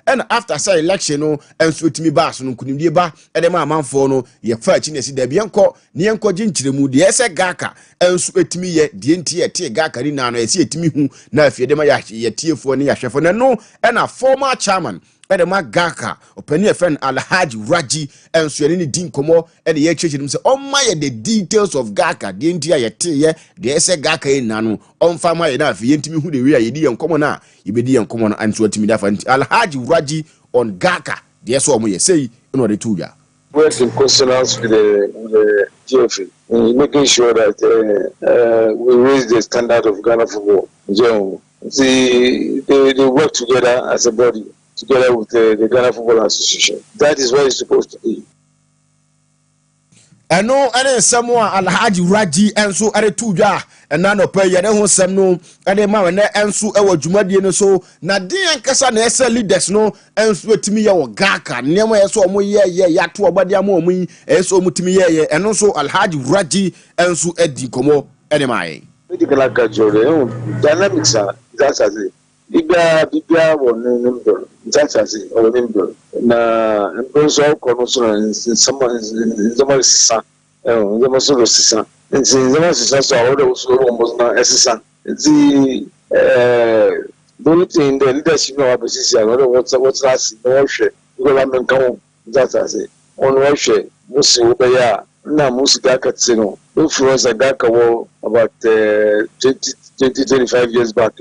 and after say election no enso timi ba so no kunimdie ba ede ma amanfo no ye fa chi na si da bienko ne enko ginchiremu de ese gaka enso etimi ye de nti ye tie gaka ni na no ese etimi hu na afie de ma ye tiefo ne ya hwefo na no and a former chairman Edema Gaka, openi friend Alhaji Raji, and Swelini Din Komo, and the church himself. Oh my, the details of Gaka, the India Yeti, the Ese Gaka in Nanu, on farmer enough, Yentimi who the real Yedi and common now, you be the uncommon and so to me that Alhaji Raji on Gaka, the S. O. say, in order to ya. Works in consonance with the GFA, making sure that we raise the standard of Ghana football. They work together as a body. Together with the Ghana Football Association. That is what it's supposed to be. And no, and someone Alhaji Raji and so at a 2 jar, and none of pay no some no, and a man and so our Jumadi so Nadia Cassan SL leaders no, and so to me our Gaka, never so mo ya to about their mommy, and so mutimi, and also Alhaji Raji and so Eddie Como, anyway. Medical dynamics are that's as it. Bibia won number. That's as it or number. Na so in some son. The most of the son. And since the most so almost not assistant. The only thing the leadership of opposition, what's last worship. Because I'm come that's as it. On worship, Musi Ubaya, na Musi Gaka Tsino. Influence a Gaka war about 20-25 years back.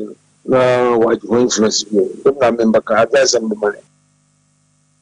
No, what influence you? Don't remember that's some money.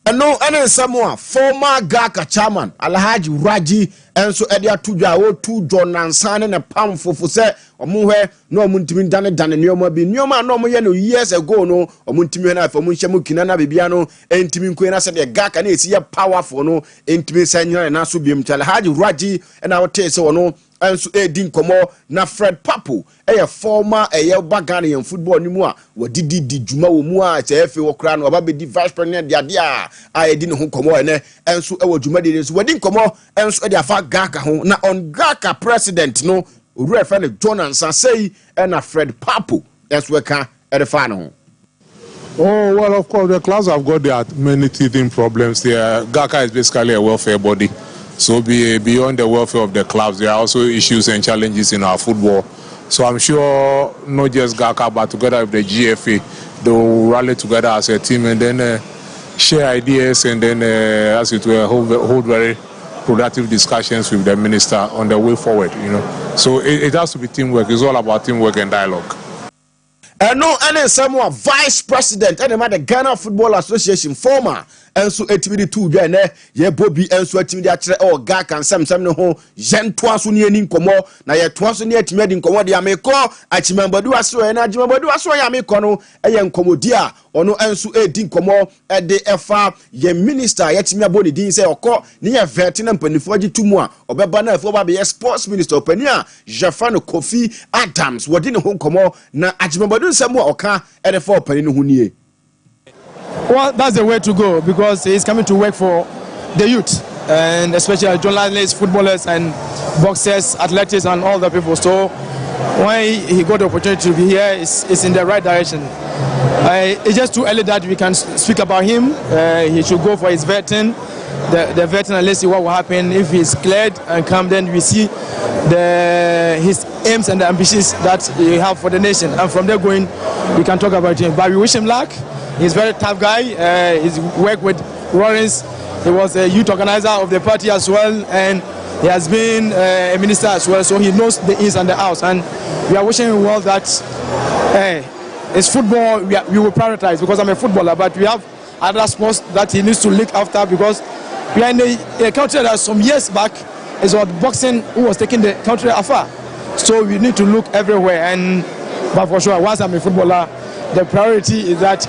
And no, and someone former Gaka chairman Alhaji Raji and so Edia Tuja o 2 John and San and a pound for say or muhe no muntimi dane nyoma bi nyoma no mo ye no years ago no or muntimi na for munchemu kinana bibiano entimi kwena said the Gaka na esi powerful no entimi sanya na so biem Alhaji Raji and our taste no and so Edin Komo na Fred Papu a former Ghanaian football ni mu a wadidi di djuma wo mu a chefe wo kra no oba be di vice president dia dia a Edin ho komo ene and so e wo djuma de so wadin komo and so e dia fa Gaka ho na on Gaka president no refer no Jonathan say and a Fred Papu that's where can e the final. Oh, well, of course, the clubs have got their many teething problems there. Gaka is basically a welfare body. So beyond the welfare of the clubs, there are also issues and challenges in our football. So I'm sure not just Gaka, but together with the GFA, they will rally together as a team and then share ideas and then, as it were, hold very productive discussions with the minister on the way forward, So it has to be teamwork. It's all about teamwork and dialogue. And no, and someone vice president, and the Ghana Football Association former, and so etimi 2 jane ye Bobby and so etimi akere o Gaka and some no ho jen toaso ne ani nkomo na ye toaso ne etimi adi nkomo de ameko achimambadu aso na achimambadu aso ya ameko no eye nkomodi a ono enso edi nkomo de efa ye minister yetimi abodi din say okọ ne ye vet na mpanifo agitumu a obeba na afo ba be sports minister opani a Jafano Kofi Adams wodi ne ho nkomo na achimambadu nsemu a oka e de fa opani no ho nie. Well, that's the way to go because he's coming to work for the youth and especially journalists, footballers and boxers, athletes and all the people. So when he got the opportunity to be here, it's in the right direction. It's just too early that we can speak about him. He should go for his vetting, the vetting, and let's see what will happen. If he's cleared and come, then we see his aims and the ambitions that he have for the nation. And from there going, we can talk about him. But we wish him luck. He's a very tough guy. He's worked with Lawrence. He was a youth organizer of the party as well, and he has been a minister as well, so he knows the ins and the outs. And we are wishing him well that it's football we will prioritize because I'm a footballer, but we have other sports that he needs to look after because we are in a country that some years back is about boxing who was taking the country afar. So we need to look everywhere. But for sure, once I'm a footballer, the priority is that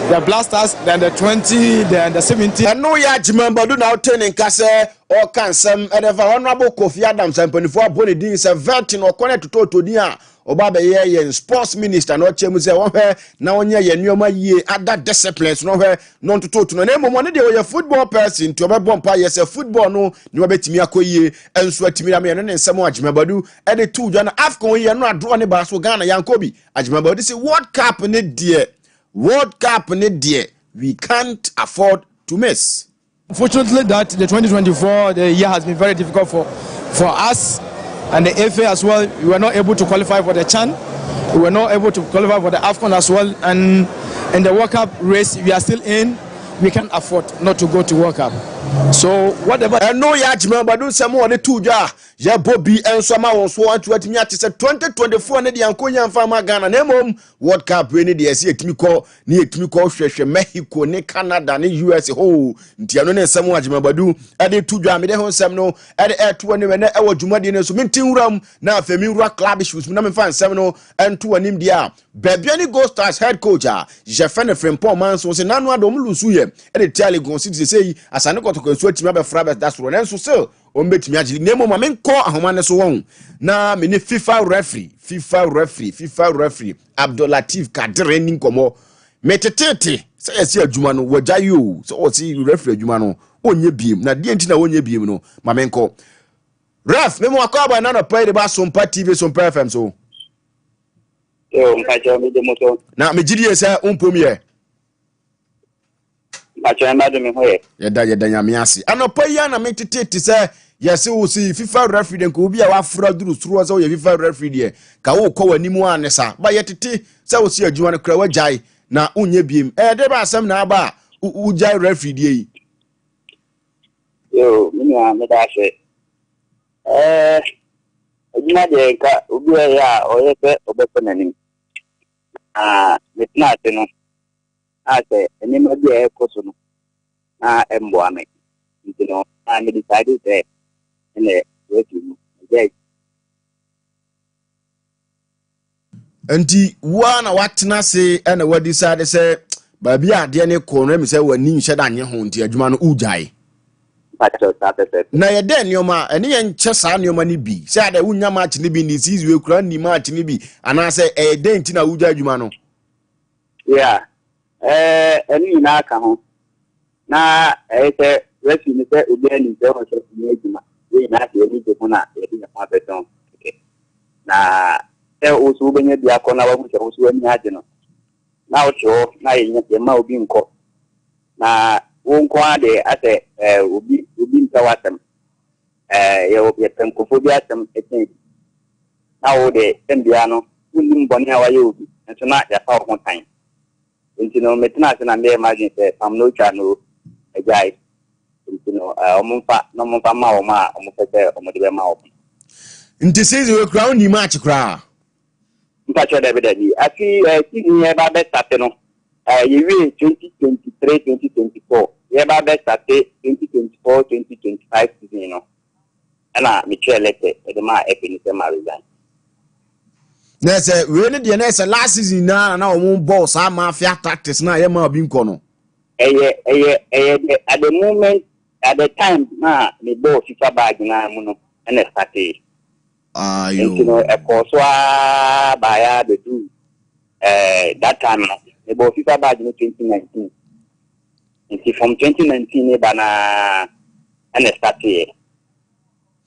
the blasters, then the 20, then the 17. And no, ya remember do now turning Kase or can some ever honorable Kofi Adams and 24 Bonnie Dean is a vetting or connect to Nia or Baba Ye sports minister, not Chemuze on her now near Yoma ye other disciplines, no her non to the name of one of your football person to a bomb yes, a football no, no bet me a coye and sweat me and so much. Remember do and the 2 John Afcon, you're not drawing a bass for Ghana, Yankobi. I remember this is what Cup in it, dear. World Cup ne die we can't afford to miss. Unfortunately, that the 2024 the year has been very difficult for us and the FA as well. We were not able to qualify for the CHAN. We were not able to qualify for the AFCON as well. And in the World Cup race, we are still in. We can't afford not to go to World Cup. So whatever. No yajima badu samo de tuja ya Bobby and Soma was want to me at 2024 ne de ankonya mfama Ghana na mom World Cup we ne de ese etimi call hwehwe Mexico ne Canada ne US ho ntia no ne samo ajima badu e de tuja me de ho nsem no e de eto ne ne e wadwumade ne so mintin wuram na afemi wura club shoes na me fa nsem no ento anim dia Babiani Go Stars head coach Jefene Frempong Manso se nanu adom lusu ye e de tiale gon city say asane kotoko so etimi abefra be that's one so still ombetimi agili nemo ma menko ahoma ne so won na me ne FIFA referee Abdulatif Kadire ni nkomo metetete say yesi adwuma no wajayo so o si referee adwuma no onye biem na die ntina onye biem no ma menko ref memo akwa na no pay de ba Sompa TV Sompa FM so mpacho mi de moto na me gidi ese umpom ye mpacho ma de me hoye yeda nyame ase anopa ya na metete se yesi wo si FIFA referee den ko obi a wafra duru suru so ye FIFA referee de ka wo kɔ wanimu anesa ba yetete se wo si adwuma no kra wajai na unye biem de ba asem na aba ujai referee de yi yo mi na me da se adwuma de ka obi ya oye se obeso nanim metina ate no ase enima bi ekoso no na embo ame ntino na me decide say ene wetu no anti wa na watena se ene wadi sade se ba bia ade ne ko no mi se wani nhye da nye ho nti adwuma no ujai na ye den nioma ene ye nche sa nioma ni bi se ade wunya match ni bi ni season we kura ni match ni bi ana se e den nti na ujai adwuma no yeah eni na aka ho na se refi ni se obi ani se ho se ni adwuma we na se ni de ho na e di na beton na se osu benye bia ko na wagu se osu ani age no na o cho na ye ma obi nko na wonko ade ate obi ntawatem ye penkofo bi atem etin na wo de tembia no unim boni awaye obi nso na ya fa ho tan ntino metina se na me imagine se am no twa no ajai ntino omumfa ma o ma omufete omode ma o nti season we kura ni match kura mpacho da bidani ati season ye ba be start no yewe 2023-2024 ye ba be start 2024-2025 season no ana me chelete e ma epini se ma resign na se we ne de na se last season na o ball sa mafia tactics na ye ma obi nko no at the moment at the time na me ball FIFA bag na mu no na start ayo you know e ko so ba ya be do that time the ball FIFA bag in 2019 and from 2019 ba na na start you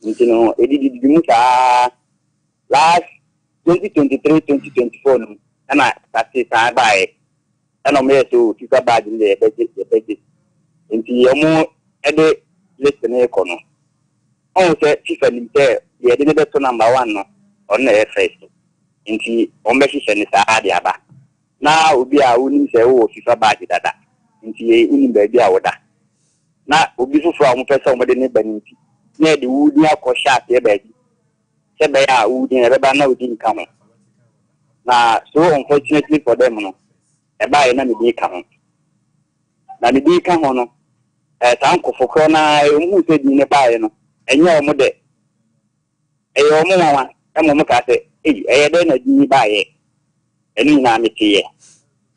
know e did muta last 2023-2024 no ana start sa ba e ana me so FIFA bag in the budget nti yomo e de listen e ko no on se FIFA ni te ye de be to number 1 no on na first nti on be hye ni sa ade aba na obi a woni se wo FIFA bag dada nti ye uni ba bi a woda na obi fufuru a mo pese o mo de ne ba nti na de wudi akosha ate ba ji se be ya wudi e be ba na wudi nka ho na so unfortunately for them no e ba ye na me bi ka ho na me bi ka ho no tan kofokro na mu se di ne ba ye no enye o mo de o mo mama e mo ka se e de na di ba ye eni na me tie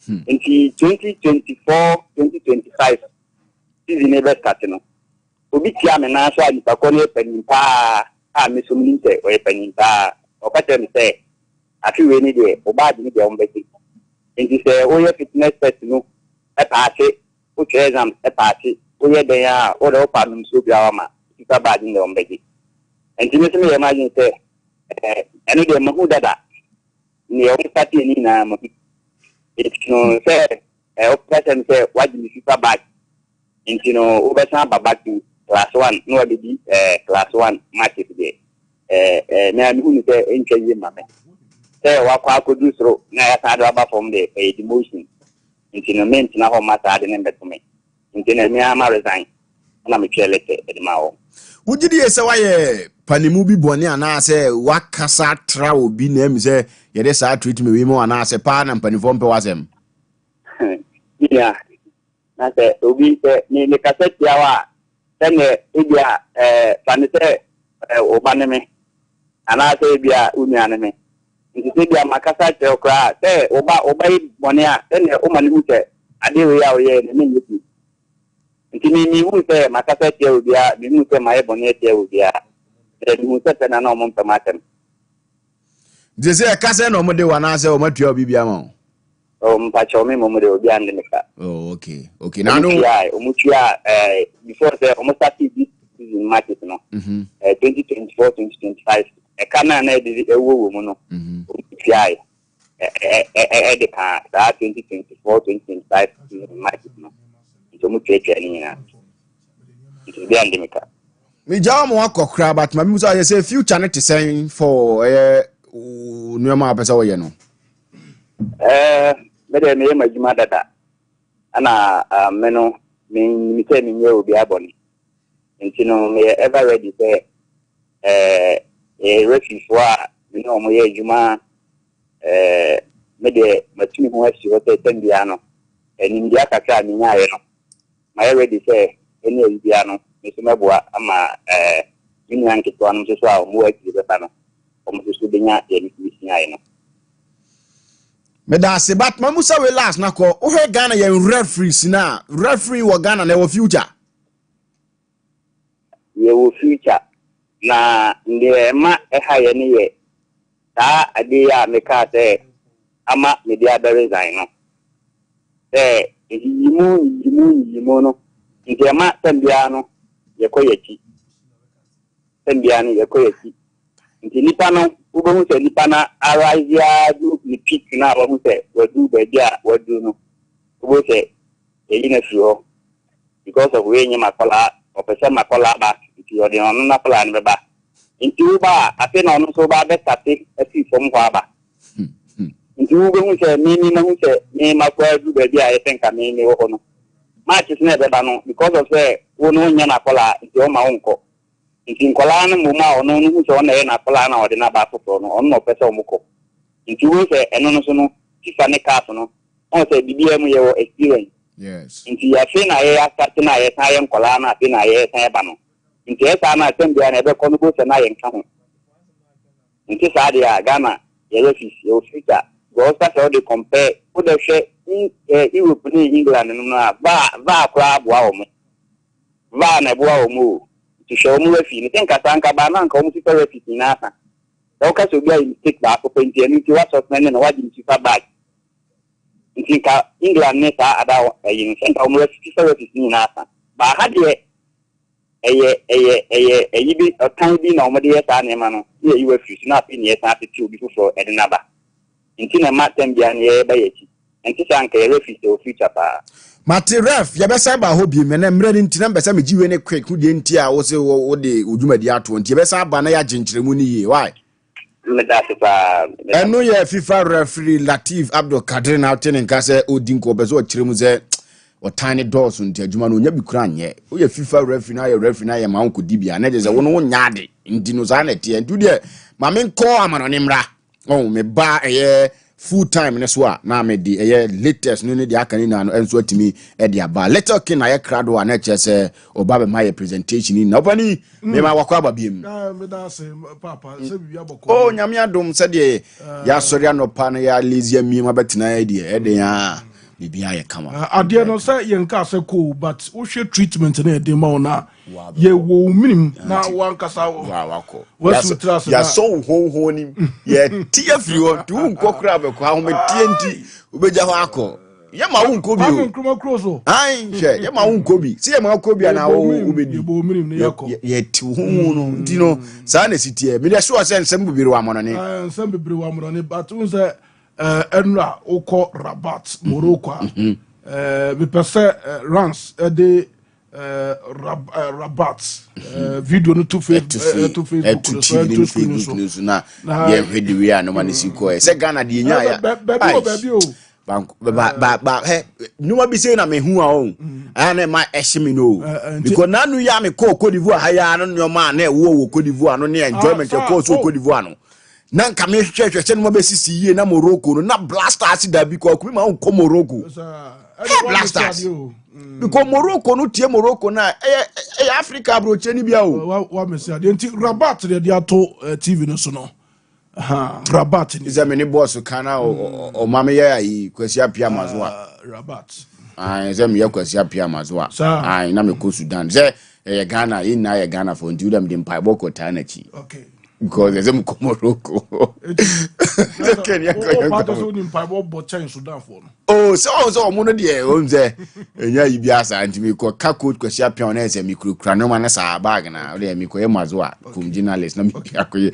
nti 2024-2025 season e be start no obi tia me na so a nipa ko ne panimpa a me so mi nte o e panimpa o ka tell me say afi we ni de o ba di ni de o mbeti nti se o ye fitness test no e paase o che exam e paase o ye den ya o de o pa num so bia wa ma tika ba di ni o mbeti nti me se me imagine say eno de mahu dada ni o start ni na mo it's no say person say what the FIFA back into no over back to class 1 no be class 1 match today me who say enche mama say wa kwa ko do so na ya ka do aba from the demotion into no ment na ho matter de nembe to me into na me ama resign na me twelete e ma wo wugidi ye se waye panimu bi boni ana se wakasa tra obi na em se ye de sa treatment we mo ana se pa na panifo mpe wasem yeah na se obi se ni cassette ya wa tene ebia sanite obaneme ana se ebia unuane me nti se bia makasa tre okra se oba boni a tene o mani ute ade we ya o ye ne nyi nti ni hu se makasa tre obia ni hu se mai boni tre obia ni hu se tena na o mo mpamatem de se kase no mo de wana se o matua obi bia ma o mpacho me mo de obi ande meka oh okay na no omutua before say almost start this season market no 2024 2025 kana na de ewo mu no omutua de ka 2024 2025 season market no so mutua ni na nti bi ande meka mi jaw mo akokra but ma mi so say future net saying for nuama apesa wo ye no mede me majuma dada ana meno me say me nye obi aboni nti no me ever ready say refugee wa me no mo ye juma mede matumi ho asi wo say tambia no ni ndia kakra me nya ye no my ready say eni ebia no me so meboa ama me nyan ketwa no so a mo aki be pa no o mo so be nya ye ni nya ye no me da se but mamusa we last na ko o he Ghana ye referees na referee wo Ghana na wo future ye wo future na ndi ma ha ye ni ye ta ade ya me ka se ama me dia be resign no yimu no ndi ma tambia no ye koyechi tambia no ye koyechi ndi nipa no ubo se nipa na arise ya du ni pick na wo se wadu be dia wadu no ubo se eyi na fio because of we nyi makola o pese makola ba nti o de no na plan be ba nti uba ape na no so ba be tate asi fom kwa ba nti ubo se mi na hu se mi makwa du be dia e tenka mi wo no match na be ba no because of say wo no nya na kola nti o ma wonko nti nkola no muma ono no hu se ona ye na kola na o de na ba foforo no ono pese o muko nti wo se eno no so no FIFA ne card no on se bibia mu ye wo experience yes nti ya fe na ye start na ye san ye nkola na fe na ye san ba no nti e sa na tambia na be kono go se na ye nka ho nti sa dia Ghana ye refis ye future go start how they compare who the share Europe ni England no na ba kwa aboa o mo ba na boa o mo to show mo refi ni tenka tanka ba na nka o mo super refi ni na asa o ka so bia mistake ba ko penti ni ti wa so na na wa di super bag nti ka England ne ta ada yin tenka o mo refi super refi ni na asa ba ha de eyi bi otan bi na o mo de yesa na ma no ye yi wa fi na pe ni yesa ati obi foforo e de na ba nti na matem bia na ye ba yechi nti sanka ye refi o future pa Mate ref ye be say ba ho bi me na mre ni nti na be say me giwe ne quick hu de nti a wo se wo de odwumadi ato nti ye be say ba na ya ginkyeremu ni ye why me da se pa eno ye FIFA referee Latif Abdul Kadir na ten nka say odinko be so kyeremu ze o tiny doors nti adwuma no nya bi kura anye wo ye FIFA referee na ye ma onko dibia na je ze wo no nya de nti no za na tie nti de ma me nko amano ne mra oh me ba full time ne so a na me di latest no ne di aka ni na no enso atimi e di aba little king na ye krado na che se oba be my presentation ni na obani me ma wakwa aba biem me da se papa se bibia boko oh nyame adom se de ya sori anopa na ya lazy mi ma betina e de ya bibia ye kama ade no se ye nka se ko but wo hwe treatment na e de ma na ye wo minim na wan kasa wako ya so ho ni ye tie firi o tu nkokura be kwa ho me tie nti obeja ho akọ ye ma wo nkobi o nkruma kroso ai hwe ye ma wo nkobi si ye ma nkobi na wo obedi bo minim ne yakọ ye ti ho no nti no sa na sitie me de sure say nsem bibiri wa mono ne nsem bibiri wa mono ne but unse enra ukọ Rabat Morocco me pese runs the Rabat video no to Facebook to Facebook news na ye hwede we a no man si ko e se Ghana de nya ya baby o ba numa bi say na me hu a on ana ma ehime no because nanu ya me ko Cote d'Ivoire ha ya no nyoma na e wo Cote d'Ivoire no ne enjoyment e ko so Cote d'Ivoire no na nka me hwehwehwe se no be sisi yie na Morocco no na blasters da bi ko kuma on ko Morocco blasters because Morocco no tie Morocco na Africa abroche ni bia o wa me say de Rabat de ato TV no so no Rabat is a mini boss kana o mama ya yi kwasi apia mazoa Rabat is me ya kwasi apia mazoa na me ko Sudan say Ghana in na Ghana for ndu dem de mpai boko ta na chi okay because there's a Morocco Kenya so ni mpai bo change Sudan for no so mo no de o say enya yi bia sa antimi ko ka code kwasi apia na say mikro no ma na sa bag na o de mi ko ye mazoa kum journalist na mi akoye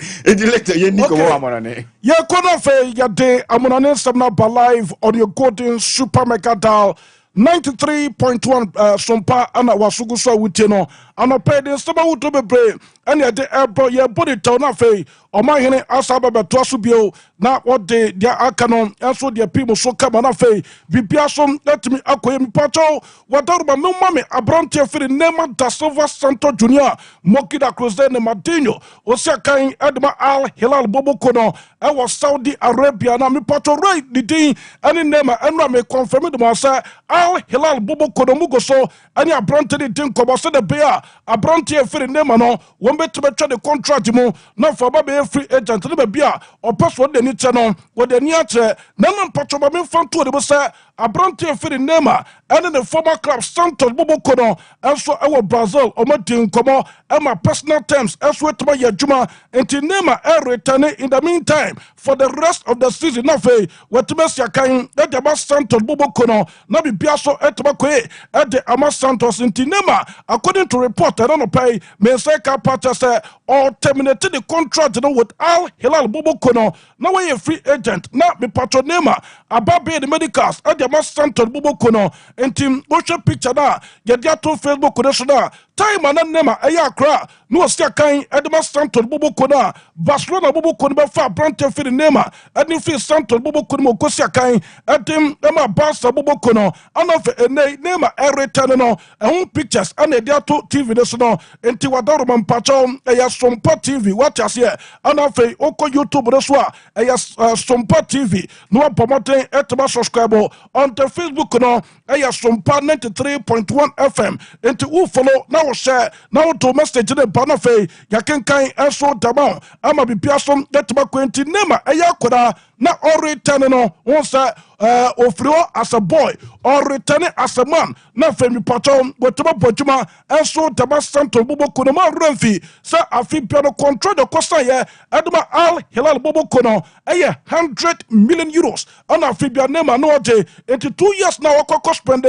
later ye ni ko wa mo ne ye kono fe ya de amonane samna ba live on your golden super mega dial 93.1 Sompa ana wasugu so wutie no ana pay de saba wuto bebre ana de ebo ye body town na fe o ma hene asaba beto so bio na what de dia aka no enso de people so kama na fe bibia so letimi akoye mi pacho wadaruba no mame abronte firi nema da Silva Santo Junior Mokida Cruze ne Madinho osia kan Edma Al Hilal Boboko no e was Saudi Arabia na mi pacho right the din ani nema enra me confirm de mo say Al Hilal Boboko no mugo so ani abronte de din ko bo se de bia abronte firi nema no won betebetwa de contract mu na for ba be free agent ne bia o person de ni che no wo de ni ache na na pacho ba me fanto de bo say abronte firi nema and the former club Santos Boboko no enso e wo Brazil o madin komo e ma personal terms enso etuma ya juma enti nema e return in the meantime for the rest of the season na fe wetuma sia kan e de ba Santos Boboko no na bibia so etuma ko e de ama Santos enti nema according to report I don't pay me say ka partner say or terminated the contract no with Al Hilal Boboko no na we free agent na me patron nema ababe the medicals e de ama Santos Boboko no enti watch picture na ye dia to Facebook ko so na time na nema eya akra no sia kan Edma Santos Boboko na Barcelona Boboko no be fa Brante fi nema eni fi Santos Boboko no ko sia kan edim ema Barca Boboko no ana fe nema return no ehun pictures ana dia to TV no so no enti wadaro mampacho eya Sompa TV what you see ana fe oko YouTube no so eya Sompa TV no promoting etma subscribe on the Facebook no eya Sompa 93.1 FM enti who follow now share now to message the banafe yakenkan enso dama ama bibia som etma kwenti nema eya koda na or return no won say ofrio as a boy or return as a man na femi pacho wetuma bojuma enso dama Santo Boboko no ma renfi say afi bia no control the cost ye Edma Al Hilal Boboko no 100 million euros on afi bia nema no oje 2 years now okoko spend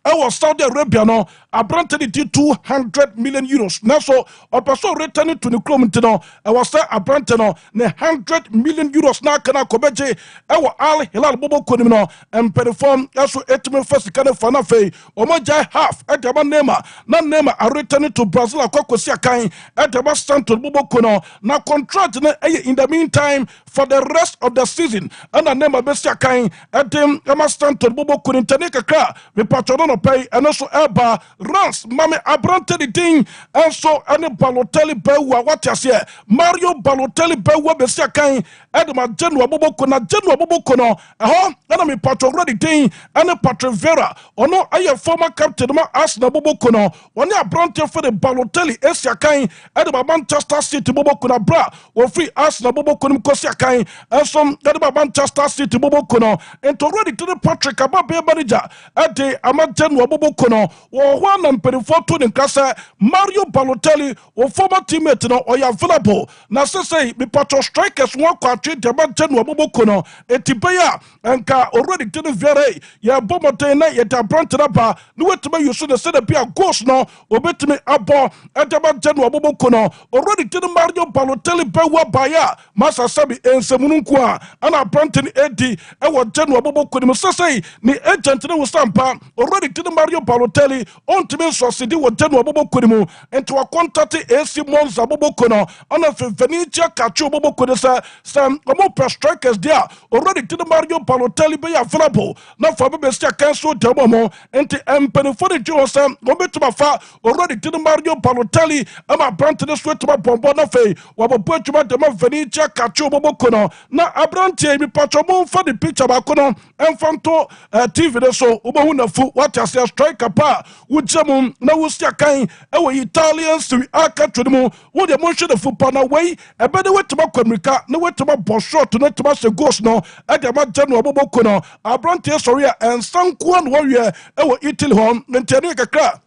I was Saudi Arabia no abranted it 200 million euros. Now so a person returning to the club no I was say abranted no 100 million euros na kana kobeje I was Al Hilal Boboko no and perform also etime first kana fana fe o mo jai half at the nema na nema are returning to Brazil akoko sia kan at the Santos Boboko no na contract na in the meantime for the rest of the season and nema be sia kan at them Santos Boboko internet kra me patron pay and also eba runs mame abrante the thing and so any Balotelli bewa what you say Mario Balotelli bewa be sia kan edema Genua Boboko na Genua Boboko no and me patron ready thing and Patrick Vera ono aye former captain ma Arsenal Boboko no oni abrante for the Balotelli esia kan edema Manchester City Boboko na bra o free Arsenal Boboko no kosia kan and so edema Manchester City Boboko no and already to the Patrick Ababe manager at the Jen Waboko no, or one and Perifo to the Casa, Mario Balotelli, or former teammate no, or available. Now say, me patro strikers one quadrant, the Jen Waboko no, Etibaya, and Ka already to the Vere, ya Bomotena, yet a branch up, no way to me, you should have said a peer ghost no, or bet me up, at the Jen Waboko no, already to the Mario Balotelli, Bewa Baya, Massa Sabi, and Semunkwa, and a Branton Eddie, and what Jen Waboko say, the agent was Sompa, already to the Mario Balotelli, on to me, so City, what Jen Waboko, and to a contact AC Mons Abobokono, on a Venetia Cacho Bobokosa, some more strikers there, already to the Mario Balotelli be available, not for Bestia Cancel Demomo, and the Empany for the Johnson, Gobetumafa, already to the Mario Balotelli, and my Branton sweat to my Bombona Fay, Waboputuma de Venetia Cacho Bobokono, now Abrante, mi Patromon for the picture Bacono, and Fanto TV, so Ubahuna Fu, what I say, striker pa, would Jamum, now was Yakain, our Italians to Aka to the moon, would the motion of football away, a better way to my Quamica, no way to my boss short to not to my ghost no, at the General Bobokono, Abrante Soria, and some Kwan warrior, our Italy home, and Tenica Cra.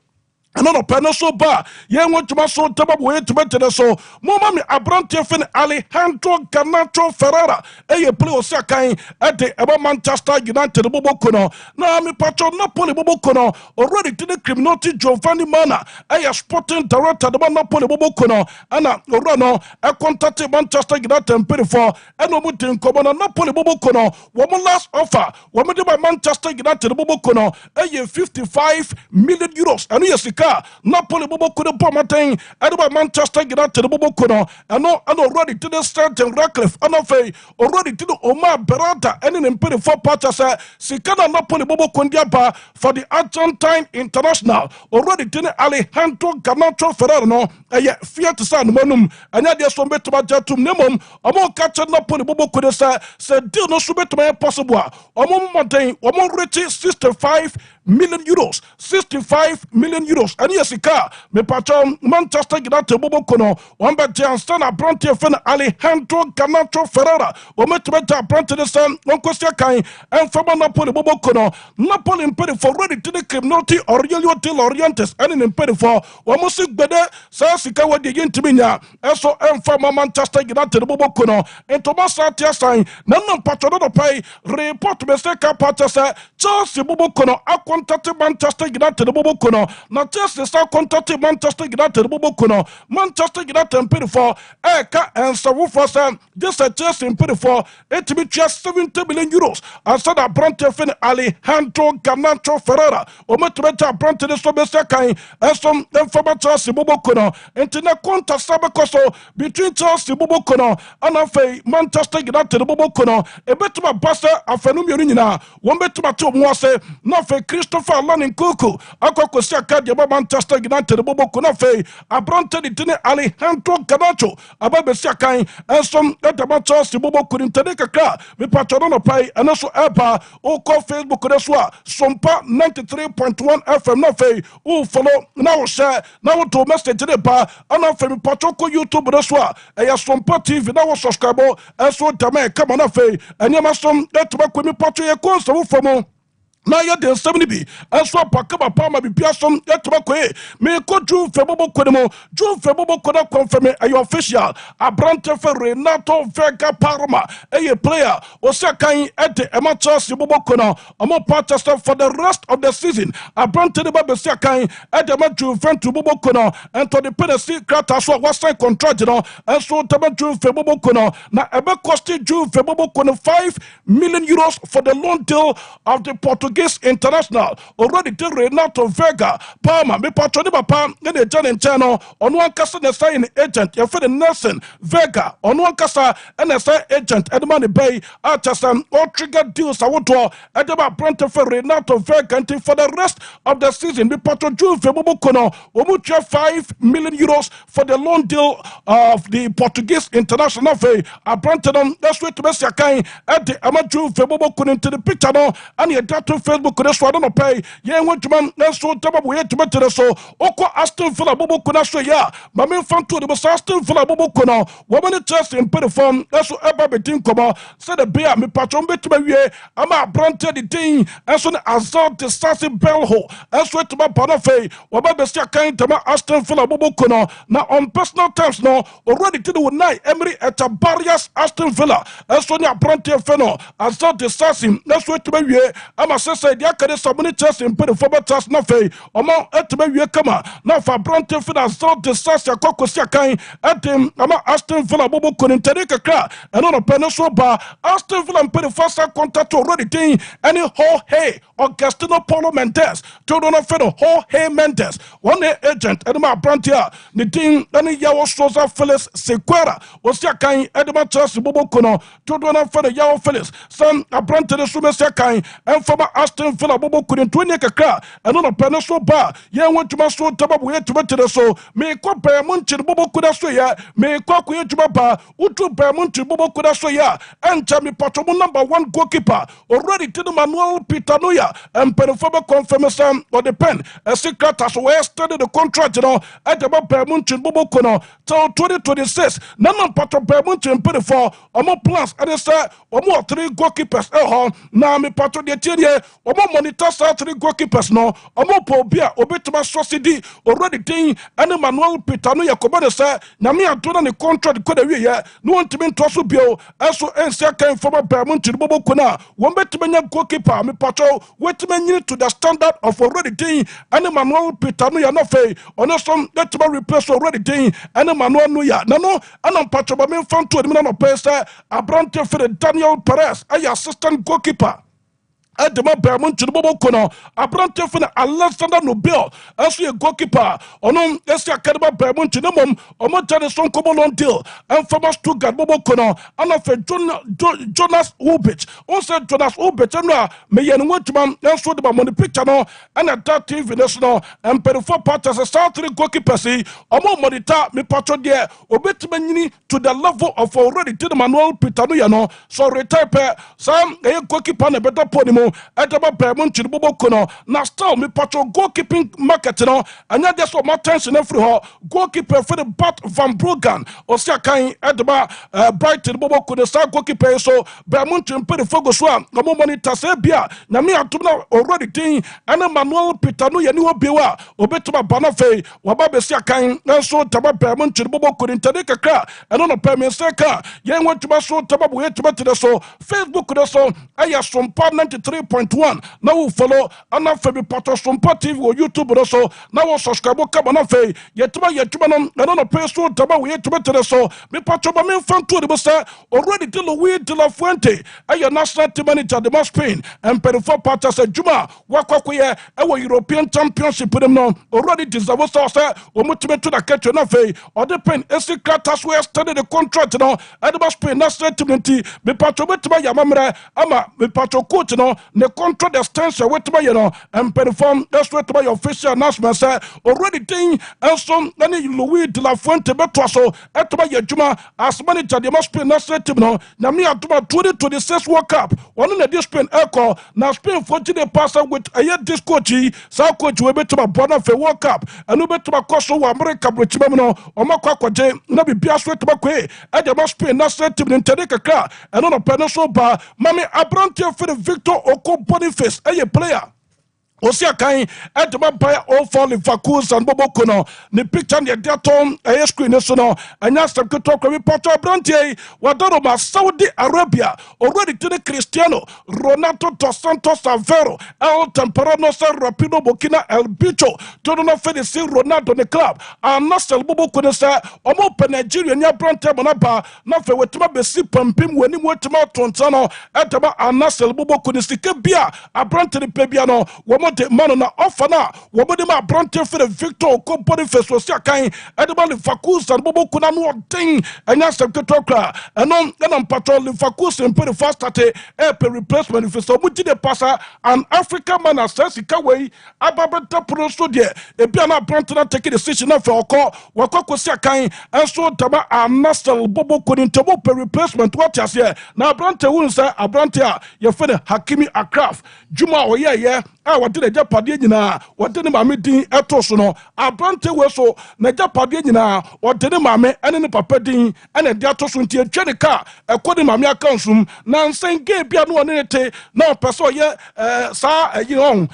Another panel so bar, young one to my soul, Tabab way to better so. Mommy, Abrante Fin Alejandro Garnacho Ferrara, a play of Sakai at the Eba Manchester United Bobokono. Now, me patron Napoli Bobokono, already to the criminality Giovanni Mana, a sporting director, the Napoli Bobokono, Anna Orano, a contacted Manchester United and paid for, and no mutin common Napoli Bobokono, woman last offer, woman by Manchester United Bobokono, a 55 million euros, and yes, Napoli Bobo could have Pomatain, and Manchester United Bobo Kono, and already to the start and Radcliffe, and already to the Omar Berata, and in Imperial for Patches, Sikana Napoli Bobo Kondiapa for the Argentine International, already to the Alejandro Garnacho Ferrano, a Fiat San Monum, and Yadia Sombetuma Jatum Nemum, a more catcher Napoli Bobo Kodesa, said, Deal no Subetuma possible, or more Montain, or more Richie 65 million euros, 65 million euros. And yes, me patron Manchester United Bobo Kono, one by Janstana Bronte Fen Alejandro Garnacho Ferrara, or Metameta Bronte the Sun, one question kind, and from Napoli Bobo Kono, Napoli imperative for ready to the criminality Aurelio Del Orientes, and in imperative for one music better, Sassika what the Yintimina, and so and from Manchester United Bobo Kono, and Thomas Satia sign, none patron of pay, report to Mr. Patasa, Chelsea Bobo Kono, I contacted Manchester United Bobo Kono, not just the South contacted Manchester United Bobo Kono, Manchester United and paid for Eka and Sawufasa, just a Chelsea and paid for it to be just 70 million euros. I said that Bronte Fin Alejandro Garnacho Ferrara, or Metameta Bronte the Sobesakai, and some former Chelsea Bobo Kono, and to the contact Sabacoso between Chelsea Bobo Kono and Afe Manchester United Bobo Kono, a better Bassa, a Fenumina, one better to Mwase, not for Christopher Lanning Kuku, Akoko Saka, the Manchester United Bobo Konafe, a Bronte the Alejandro Garnacho, a Baby Sakai, and some at the Chelsea Bobo couldn't take a car, with Patrono Pay, and also Epa, or call Facebook Reswa, Sompa 93.1 FM Nafe, who follow now share, now to message the bar, and I'm from Patroko YouTube Reswa, a Sompa TV, now subscriber, and so Tame, come on, Afe, and Yamasom, that to work with me, Patria, so for more. Na ya de 70 aso pakaba pama bibia som yetobakwe me ko June Febobo Kodemo June Febobo Koda confirm ayo official Abrante fe Renato Vega Parma a player Osakan at the Chelsea Bobo Kono amo Manchester for the rest of the season Abrante de Babesakan at the June to Bobo Kono and to the penalty crata so was sign contract no and so June Febobo Kono na ebe cost June Febobo Kono 5 million euros for the loan deal of the Portuguese International already to Renato Vega Palma me patroni papa ne John and channel on one kasa na sign agent ya for the Nelson Vega on one kasa and sign agent Edmund Bay Archasam or trigger deals awoto Edema Brent for Renato Vega until for the rest of the season me patron June Febobo Kono omucha 5 million euros for the loan deal of the Portuguese International Fee Abranton that's way to Messiakai at the Amaju Febobo Kono into the picture no and the data Facebook ne so no pay ye nwetuma nso taba bo ye tuma so okọ Aston Villa bobo kuna so ya ma me fanto de Aston Villa bobo kuna wo me Chelsea in form nso eba betin komo say the beer me patron betuma wie ama brante the thing nso ne Azal de Sassi Belho nso etuma panafe wo ba be sia kan tama Aston Villa bobo kuna na on personal terms no already to the night Emery at a barriers Aston Villa nso ne brante feno Azal de Sassi nso etuma wie ama say dia kade sabuni Chelsea in form tas na fe omo etuma wie kama na fa brante fena Azal de Sassi akoko sia kan etim ama Aston Villa bobo kuna ntade kakra eno no pene so ba Aston Villa mpede first contact already thing any whole hey Augustino Paulo Mendes to do not feno whole hey Mendes one agent edema brantia the thing any yawo Sosa Felix Sequeira osia kan edema Chelsea bobo kono to do not feno yawo Felix some abrante de sumesia kan and former Aston Villa bobo kono 20 kakra eno no pene so ba ye wantuma so tababu ye tubete so me ko be munchi bobo kono so ya me ko ko ye tuma ba utu be munchi bobo kono so ya enter me patomo #1 goalkeeper already to the Manuel Pitanoya and perform confirmation or the pen a secret as well study the contract at about Bermunchin Bobo Kono till 2026 none of Pato Bermunchin put for or more plans and it's or more 3 goalkeepers now me Pato de Tier or more monitors 3 goalkeepers no or more Pobia or Betuma Society already thing and Manuel Pitanoya Kobane say Namia Tona the contract could have no one to be tossed bio also NCA came from a Bermunchin Bobo Kona one better goalkeeper me Pato wait to the standard of already thing and Manuel Pitanoya no fe on some that to replace already thing and Manuel Nuya no and I'm Pato but me found to the pesa Abrante for Daniel Perez a assistant goalkeeper Edema Bermunchin Bobo Kono, Abrante for Alexander Nobel, as a goalkeeper, on Esia Kadaba Bermunchin, Omotani Son Cobolon deal, and from us to Bobo Kono, and of Jonas Ubich, also Jonas Ubich, and Mayan Witchman, and so the money picture, and a TV national, and Perifo part as a South 3 goalkeeper, Omo Monita, me patron there, Obetmani to the level of already to the Manuel Pitanoyano, so retire some a goalkeeper and a better pony. At about Bermunchin Bobo Kono, now still me patro goalkeeping market and yet that's what my tension every hall goalkeeper for the Bat Van Bruggen or Sakai at about Brighton Bobo Kono star goalkeeper so Bermunchin put the focus one no more money Tasebia Namia Tuna already thing and Manuel Pitano Yanu Biwa Obetuma Banafe Wababe Sakai and so Taba Bermunchin Bobo Kono Tadeka Kra and on a permit Saka Yang went to my so Tababu to so Facebook so I have some part 93.1 now follow and now Fabi Pato Sompa TV or YouTube also now subscribe Kabana Fe Yetuma and on a pay so Taba we to so me Pato Bamin fan to the Bussa already till we de la Fuente a national team manager the Spain and Perifo Patas Juma Wakwakuya our European Championship with them now already deserve us or motivate to the catch na Fe or the pen SC Kratas we study the contract now at the Spain national team me Pato Betuma Yamamra ama me Pato coach the contract extension with my and perform that's what my official announcement say already thing and some any Louis de la Fuente Betwaso at my Juma as manager the must be national team no na me at 2026 World Cup one in the Spain echo now Spain 40 the passer with a year this coach South coach we bet to my brother for World Cup and we bet to my coach so America with Chimano or my kwaje na be bias with my kwe at the must be national team in Tedeka car and on a pencil bar Mami Abrante for the Victor Oko Boniface a player Osia kai etuma buy all for Liverpool and Bobo Kono ni picture ne datom a screen so no anya step to kwa Pato Abrante wadoro ma Saudi Arabia already to the Cristiano Ronaldo dos Santos Aveiro El Temperano Rapido Burkina El Bicho to no finish Ronaldo the club and Nasel Bobo Kono sa omo pe Nigeria nya Abrante monaba na fe wetuma besi pampim wani wetuma tontano etuma Nasel Bobo Kono sike bia Abrante ni pebia no de mano na offer na wobodi ma brante for Victor ko Boniface so sia kan edema Leverkusen bobo kuna no den enya sekretokra enom patrol Leverkusen put the first start a replacement for so muti de passa an African man assess ka way ababeta pro so de e bia na brante na take decision na for wakọ sia kan enso tama Nastal bobo kuni tobo per replacement what you say na brante won say abrante a ye fene Hakimi Akraf Juma oye wade na japade nyina wade ne maame din eto so no abrante we so na japade nyina wade ne maame ene ne papa din ene de ato so ntie twa ne ka ekode maame akansum na nsen ge bia no ne te na opeso ye sa yi on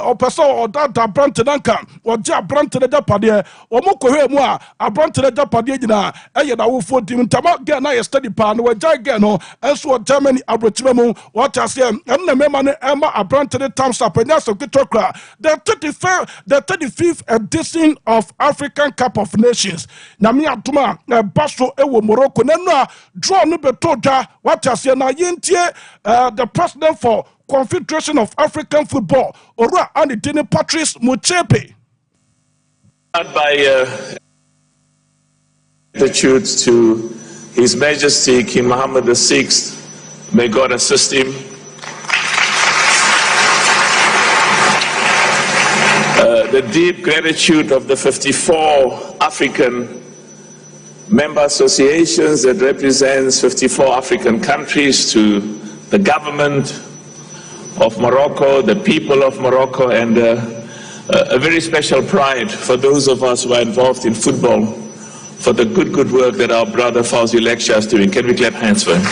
opeso odada abrante nanka wade abrante ne japade omokohwe mu a abrante ne japade nyina eye na wo fo dim ntama ge na ye study pa no wajai ge no enso Germany abrochime mu what you say enne mema ne ema abrante ne tamsa the 35th edition of African Cup of Nations. Nami atuma baso ewo Morocco. Nena draw no betoja what you say na yentie the president for Confederation of African Football Ora Anitini Patrice Motsepe. By gratitude to His Majesty King Mohammed VI, may God assist him. The deep gratitude of the 54 African member associations that represents 54 African countries to the government of Morocco, the people of Morocco, and a very special pride for those of us who are involved in football for the good work that our brother Fawzi Leksha is doing. Can we clap hands for him?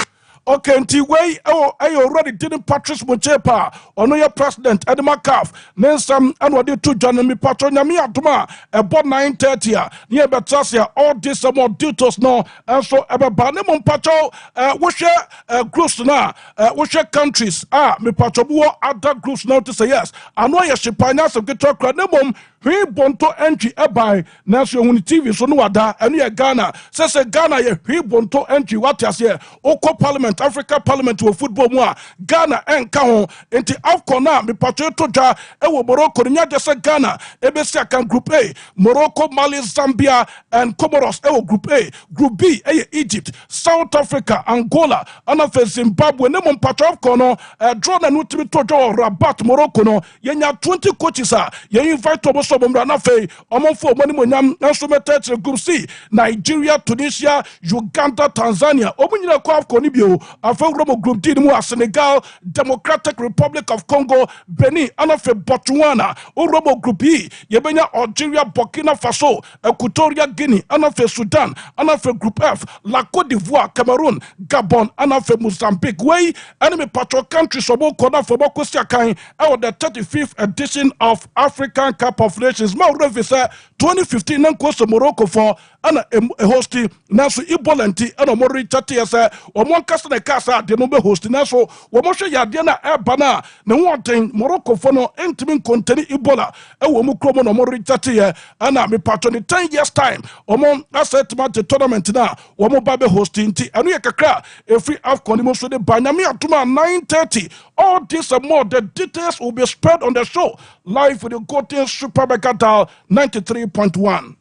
Okay, nti way I already didn't Patrice Motsepe ono your president Edema Caf nensam anwade to John mi patron nyame adoma about 9:30 a near betasia all this more details no and so ebeba ne mo patro wo hwe groups na wo hwe countries me patro wo other groups now to say yes ano ye shipanya so get talk na mom hwe bonto entry ebai na so huni TV so no wada eno ye Ghana say Ghana ye hwe bonto entry what you say okọ parliament Africa Parliament wo football mu a Ghana enka ho enti AFCON na me patro to ja ewo Morocco nya de se Ghana ebesi akan group A Morocco Mali Zambia and Comoros ewo group A group B Egypt South Africa Angola anafe Zimbabwe ne mo patro AFCON no draw na no timi to jo Rabat Morocco no yenya 20 coaches a ye invite obo so bomra na fe omonfo omani mo nyam enso metetre group C Nigeria Tunisia Uganda Tanzania omunyina ko AFCON ni bio Afro group D mu Senegal Democratic Republic of Congo Benin anafe Botswana Oromo group E yebenya Algeria Burkina Faso Equatorial Guinea anafe Sudan anafe group F La Côte d'Ivoire Cameroon Gabon anafe Mozambique way enemy patrol countries obo kona for bokosia kan the 35th edition of African Cup of Nations ma revisa 2015 nan ko Morocco for ana hosti na so ibolanti ana mo richate yesa o mo kasa na kasa de no be hosti na so wo mo hwe yade na eba na ne wonten Morocco for no entimi kontani ibola e wo mo kromo no mo richate ye ana me patron 10 years time o mo asset match tournament na wo mo ba be hosti nti anu ye kakra every AFCON mo so de banyame atuma 9:30 all this and more the details will be spread on the show live with the Goten Super Mercantile 93.1.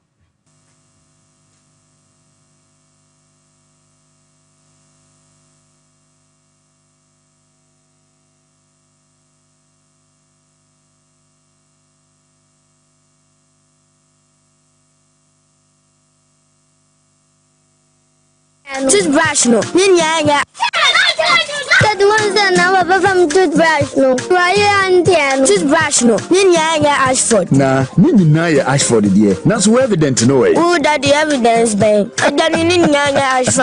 Toothbrush no. Ninya. That one say na papa from toothbrush no. Why and toothbrush no. Ninya Ashford. Na, ninya Ashford dear. That's evident no way. Who that the evidence be? That ninya Ashford.